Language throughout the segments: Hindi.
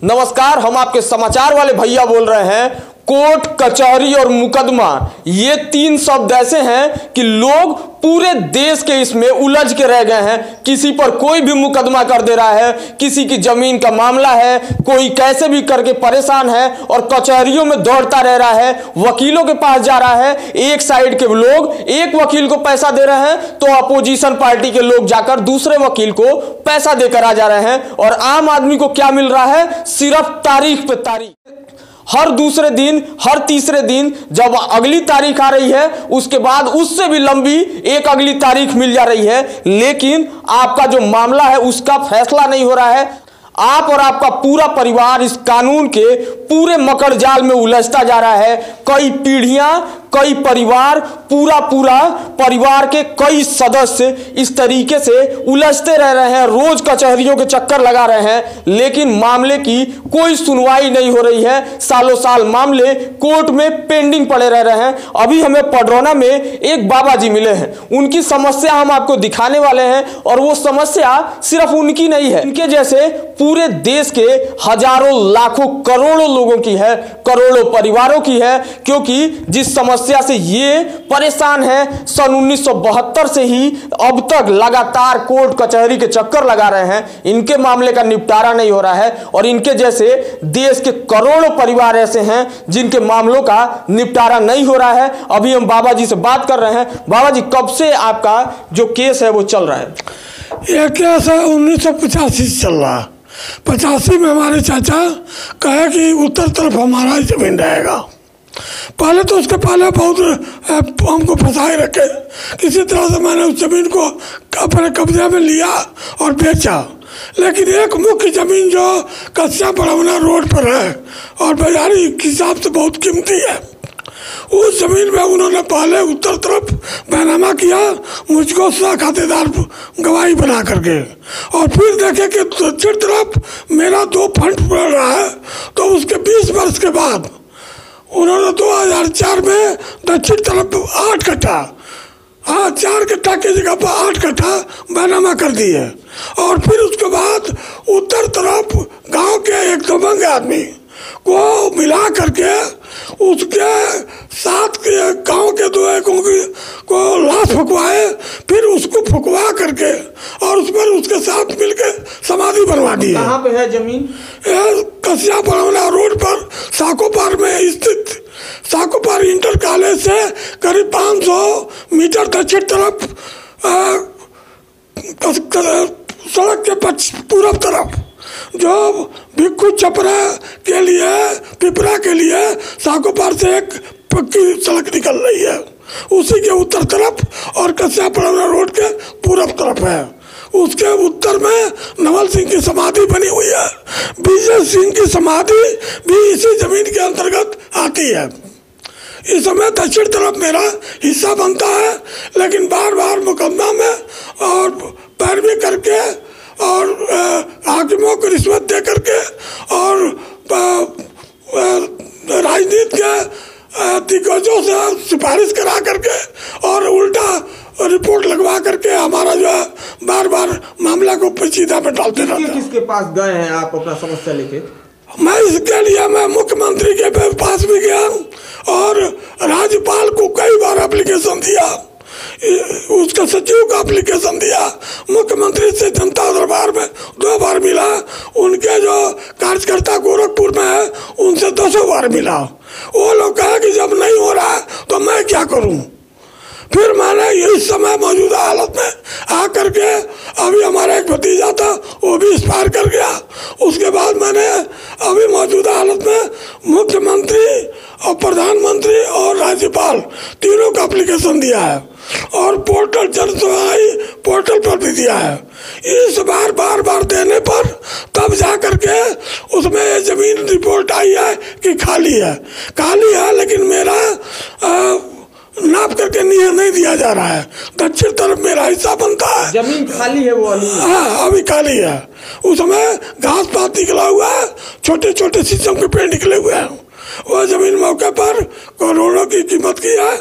नमस्कार, हम आपके समाचार वाले भैया बोल रहे हैं। कोर्ट, कचहरी और मुकदमा, ये तीन शब्द ऐसे हैं कि लोग पूरे देश के इसमें उलझ के रह गए हैं। किसी पर कोई भी मुकदमा कर दे रहा है, किसी की जमीन का मामला है, कोई कैसे भी करके परेशान है और कचहरियों में दौड़ता रह रहा है, वकीलों के पास जा रहा है। एक साइड के लोग एक वकील को पैसा दे रहे हैं तो अपोजिशन पार्टी के लोग जाकर दूसरे वकील को पैसा देकर आ जा रहे हैं। और आम आदमी को क्या मिल रहा है? सिर्फ तारीख पे तारीख। हर दूसरे दिन, हर तीसरे दिन जब अगली तारीख आ रही है, उसके बाद उससे भी लंबी एक अगली तारीख मिल जा रही है, लेकिन आपका जो मामला है उसका फैसला नहीं हो रहा है। आप और आपका पूरा परिवार इस कानून के पूरे मकर जाल में उलझता जा रहा है। कई पीढ़ियां, कई परिवार, पूरा परिवार के कई सदस्य इस तरीके से उलझते रह रहे हैं, रोज कचहरियों के चक्कर लगा रहे हैं, लेकिन मामले की कोई सुनवाई नहीं हो रही है। सालों साल मामले कोर्ट में पेंडिंग पड़े रह रहे हैं। अभी हमें पडरौना में एक बाबा जी मिले हैं, उनकी समस्या हम आपको दिखाने वाले हैं। और वो समस्या सिर्फ उनकी नहीं है, इनके जैसे पूरे देश के हजारों, लाखों, करोड़ों लोगों की है, करोड़ों परिवारों की है। क्योंकि जिस समस्या से ये परेशान है, सन 1972 से ही अब तक लगातार कोर्ट कचहरी के चक्कर लगा रहे हैं, इनके मामले का निपटारा नहीं हो रहा है। और इनके जैसे देश के करोड़ों परिवार ऐसे हैं जिनके मामलों का निपटारा नहीं हो रहा है। अभी हम बाबा जी से बात कर रहे हैं। बाबा जी, कब से आपका जो केस है वो चल रहा है? यह केस 1985 से चल रहा है। 85 में हमारे चाचा कहे कि उत्तर तरफ हमारा जमीन रहेगा। पहले तो उसके पहले बहुत हमको फंसाए रखे। किसी तरह से मैंने उस जमीन को अपने कब्जे में लिया और बेचा। लेकिन एक मुख्य जमीन जो कस्या बड़ौना रोड पर है और बाजारी के हिसाब से बहुत कीमती है, उस जमीन में उन्होंने पहले उत्तर तरफ बैनामा किया, मुझको सह खातेदार गवाही बना करके, और फिर देखे कि दक्षिण तरफ मेरा 2 फंड पड़ रहा है। तो उसके 20 वर्ष के बाद उन्होंने 2004 में दक्षिण तरफ 8 कट्ठा, 4 कट्ठा की जगह पर 8 कट्ठा बैनामा कर दिए। और फिर उसके बाद उत्तर तरफ गांव के एक दबंग आदमी को मिला करके उसके साथ के गांव के 2 एकों को लाश फुकवाए, फिर उसको फुकवा करके और उस पर उसके साथ मिलके समाधि बनवा दी है। कहाँ पे है जमीन? कसिया बड़ौना रोड पर साकोपार में स्थित, साकोपार इंटर कॉलेज से करीब 500 मीटर दक्षिण तरफ सड़क के पूर्व तरफ, जो भिक्खू छपरा के लिए, पिपरा के लिए साकोपार से एक पक्की सड़क निकल रही है, उसी के उत्तर तरफ और कसिया बड़ौना रोड के पूर्व तरफ है। उसके उत्तर में नवल सिंह की समाधि बनी हुई है। विजय सिंह की समाधि भी इसी जमीन के अंतर्गत आती है। इस समय दक्षिण तरफ मेरा हिस्सा बनता है, लेकिन बार बार मुकदमा में और पैरवी करके और हाकिमों को रिश्वत दे करके और राजनीति के दिग्गजों से सिफारिश करा करके और उल्टा रिपोर्ट लगवा करके हमारा जो है बार बार मामला को पेचीदा में डालते रहते हैं। किसके पास गए हैं आप अपना समस्या लेके? मैं इसके लिए मैं मुख्यमंत्री के पास भी गया और राज्यपाल को कई बार एप्लीकेशन दिया, उसके सचिव का एप्लीकेशन दिया, मुख्यमंत्री से जनता दरबार में 2 बार मिला, उनके जो कार्यकर्ता गोरखपुर में है उनसे 10 बार मिला। वो लोग कहे कि जब नहीं हो रहा तो मैं क्या करूं। फिर मैंने इस समय मौजूदा हालत में आकर के, अभी हमारा एक भतीजा था वो भी एक्सपायर कर गया, उसके बाद मैंने अभी मौजूदा हालत में मुख्यमंत्री और प्रधानमंत्री और राज्यपाल तीनों का एप्लीकेशन दिया है और पोर्टल जन सुनवाई पोर्टल पर भी दिया है। इस बार बार देने पर तब जा करके उसमें ये जमीन रिपोर्ट आई है कि खाली है, लेकिन मेरा नाप करके नहीं दिया जा रहा है। दक्षिण तरफ मेरा हिस्सा बनता है। जमीन खाली है वो वाली? हाँ, अभी खाली है। उसमें घास पात निकला हुआ है, छोटे छोटे शीशम के पेड़ निकले हुए हैं। वह जमीन मौके पर करोड़ों की कीमत की है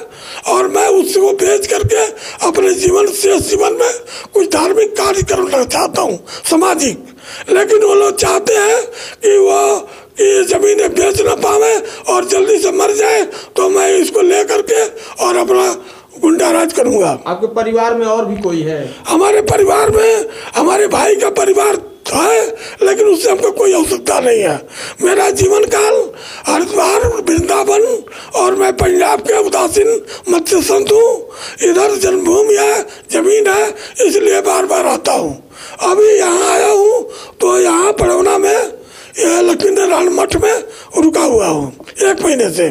और मैं उसको बेच करके अपने शेष जीवन में कुछ धार्मिक कार्य करना चाहता हूँ, सामाजिक। लेकिन वो लोग चाहते हैं कि वो कि ये ज़मीनें बेच ना पावे और जल्दी से मर जाए, तो मैं इसको ले करके और अपना गुंडा राज करूँगा। आपके परिवार में और भी कोई है? हमारे परिवार में हमारे भाई का परिवार है, लेकिन उससे हमको कोई आवश्यकता नहीं है। मेरा जीवन काल हरिद्वार, वृंदावन और मैं पंजाब के उदासीन मत्स्य संत हूँ। इधर जन्मभूमि है, जमीन है, इसलिए बार बार आता हूँ। अभी यहाँ आया हूँ तो यहाँ पड़ौना में लक्ष्मी नारायण मठ में रुका हुआ हूँ 1 महीने से।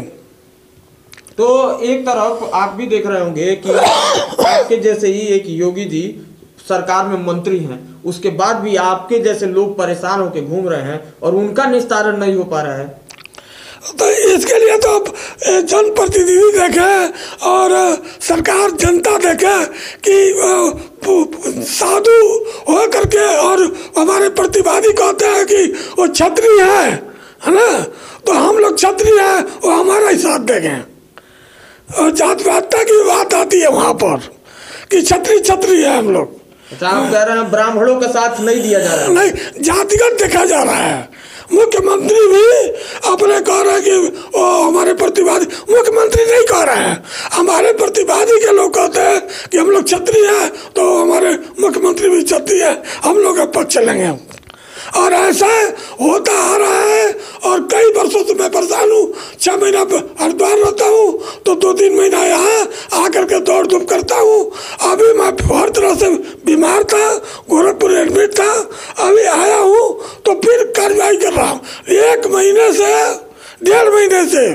तो एक तरफ आप भी देख रहे होंगे कि आपके जैसे ही एक योगी जी सरकार में मंत्री हैं, उसके बाद भी आपके जैसे लोग परेशान होकर घूम रहे हैं और उनका निस्तारण नहीं हो पा रहा है। तो इसके लिए तो अब जनप्रतिनिधि देखे और सरकार जनता देखे कि साधु हो करके, और हमारे प्रतिवादी कहते हैं कि वो क्षत्रिय है ना, तो हम लोग क्षत्रिय हैं, वो हमारा ही साथ देंगे। और जातिवादिता की बात आती है वहाँ पर कि क्षत्रिय है हम लोग। अच्छा, आप कह रहे हैं ब्राह्मणों का साथ नहीं दिया जा रहा है? नहीं, जातिगत देखा जा रहा है। मुख्यमंत्री भी अपने कह रहे हैं कि हमारे प्रतिवादी, मुख्यमंत्री नहीं कह रहे हैं, हमारे प्रतिवादी के लोग कहते हैं कि हम लोग क्षत्रिय हैं, तो हमारे मुख्यमंत्री भी क्षत्रिय है, हम लोग अब पक्ष चलेंगे। और ऐसा होता आ रहा है और कई वर्षों से मैं परेशान हूँ। 6 महीना हरिद्वार रहता हूँ तो 2-3 महीना यहाँ आकर के दौड़ धूप करता हूँ। अभी मैं हर तरह से बीमार था, गोरखपुर एडमिट था, अभी आया हूँ तो फिर कार्रवाई कर रहा हूँ। 1 महीने से 1.5 महीने से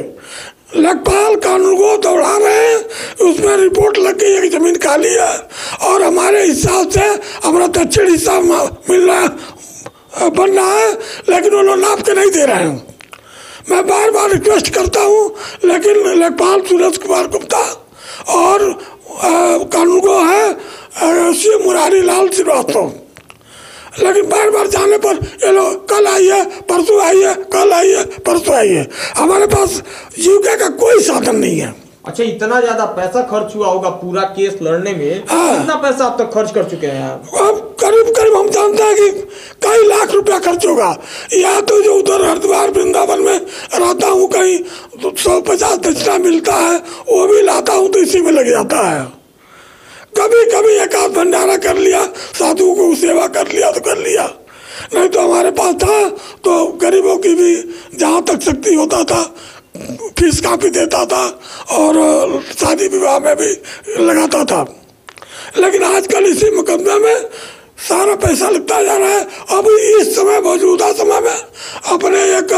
लेखपाल कानून को दौड़ा रहे हैं, उसमें रिपोर्ट लग गई है कि जमीन खाली है और हमारे हिसाब से हमारा दक्षिण हिस्सा मिल रहा है, बन रहा है, लेकिन वो लोग नाप के नहीं दे रहे हैं। मैं बार बार रिक्वेस्ट करता हूँ, लेकिन लेखपाल सूरज कुमार गुप्ता और कानून को है श्री मुरारी लाल श्रीवास्तव, लेकिन बार बार जाने पर ये लोग कल आइए, परसों आइए, कल आइए, परसों आइए। हमारे पास जीविका का कोई साधन नहीं है। अच्छा, इतना ज्यादा पैसा खर्च हुआ होगा पूरा केस लड़ने में? कितना पैसा आप तक खर्च कर चुके हैं आप? अब करीब हम जानते हैं कि कई लाख रुपया खर्च होगा। या तो जो उधर हरिद्वार वृंदावन में रहता हूँ, कहीं 150 दक्षिणा मिलता है, वो भी लाता हूँ तो इसी में लग जाता है। कभी कभी एक आध भंडारा कर लिया, साधुओं को सेवा कर लिया तो कर लिया, नहीं तो हमारे पास था तो गरीबों की भी जहाँ तक शक्ति होता था फीस काफी देता था और शादी विवाह में भी लगाता था। लेकिन आजकल इसी मुकदमे में सारा पैसा लगता जा रहा है। अब इस समय मौजूदा समय में अपने एक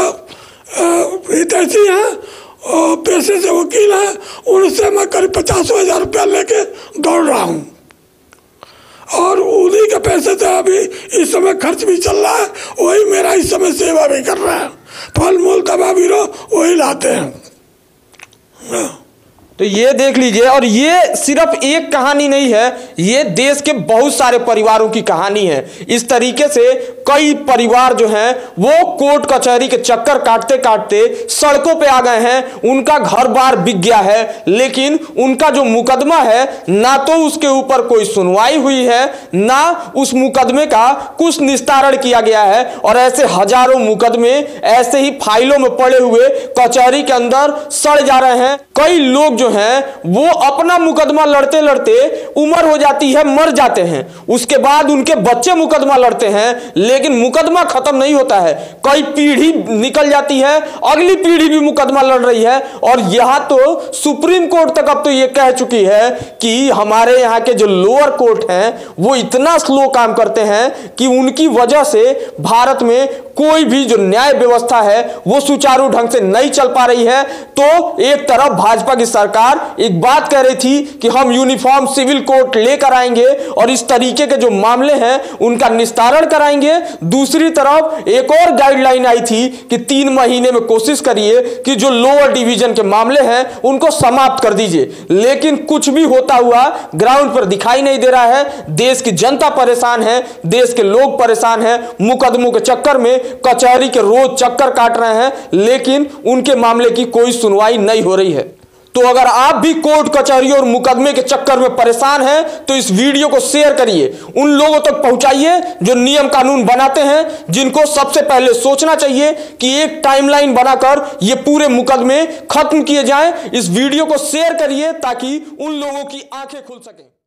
हितैषी हैं और पैसे से वकील हैं, उनसे मैं करीब 50,000 रुपया लेके दौड़ रहा हूँ और उन्हीं के पैसे से अभी इस समय खर्च भी चल रहा है, वही मेरा इस समय सेवा भी कर रहा है। फल मूल दवा बीरो वही लाते हैं। तो ये देख लीजिए, और ये सिर्फ एक कहानी नहीं है, ये देश के बहुत सारे परिवारों की कहानी है। इस तरीके से कई परिवार जो हैं वो कोर्ट कचहरी के चक्कर काटते काटते सड़कों पे आ गए हैं। उनका घर बार बिक गया है, लेकिन उनका जो मुकदमा है ना तो उसके ऊपर कोई सुनवाई हुई है, ना उस मुकदमे का कुछ निस्तारण किया गया है। और ऐसे हजारों मुकदमे ऐसे ही फाइलों में पड़े हुए कचहरी के अंदर सड़ जा रहे हैं। कई लोग जो हैं वो अपना मुकदमा लड़ते लड़ते उम्र हो जाती है, मर जाते हैं, उसके बाद उनके बच्चे मुकदमा लड़ते हैं, लेकिन मुकदमा खत्म नहीं होता है। कई पीढ़ी निकल जाती है, अगली पीढ़ी भी मुकदमा लड़ रही है। और यहां तो सुप्रीम कोर्ट तक अब तो ये कह चुकी है कि हमारे यहाँ के जो लोअर कोर्ट हैं वो इतना स्लो काम करते हैं कि उनकी वजह से भारत में कोई भी जो न्याय व्यवस्था है वो सुचारू ढंग से नहीं चल पा रही है। तो एक तरफ भाजपा की सरकार एक बात कह रही थी कि हम यूनिफॉर्म सिविल कोर्ट लेकर आएंगे और इस तरीके के जो मामले हैं उनका निस्तारण कराएंगे। दूसरी तरफ एक और गाइडलाइन आई थी कि 3 महीने में कोशिश करिए कि जो लोअर डिवीजन के मामले हैं उनको समाप्त कर दीजिए। लेकिन कुछ भी होता हुआ ग्राउंड पर दिखाई नहीं दे रहा है। देश की जनता परेशान है, देश के लोग परेशान हैं, मुकदमों के चक्कर में कचहरी के रोज चक्कर काट रहे हैं, लेकिन उनके मामले की कोई सुनवाई नहीं हो रही है। तो अगर आप भी कोर्ट कचहरी और मुकदमे के चक्कर में परेशान हैं तो इस वीडियो को शेयर करिए, उन लोगों तक पहुंचाइए जो नियम कानून बनाते हैं, जिनको सबसे पहले सोचना चाहिए कि एक टाइमलाइन बनाकर ये पूरे मुकदमे खत्म किए जाएं। इस वीडियो को शेयर करिए ताकि उन लोगों की आंखें खुल सकें।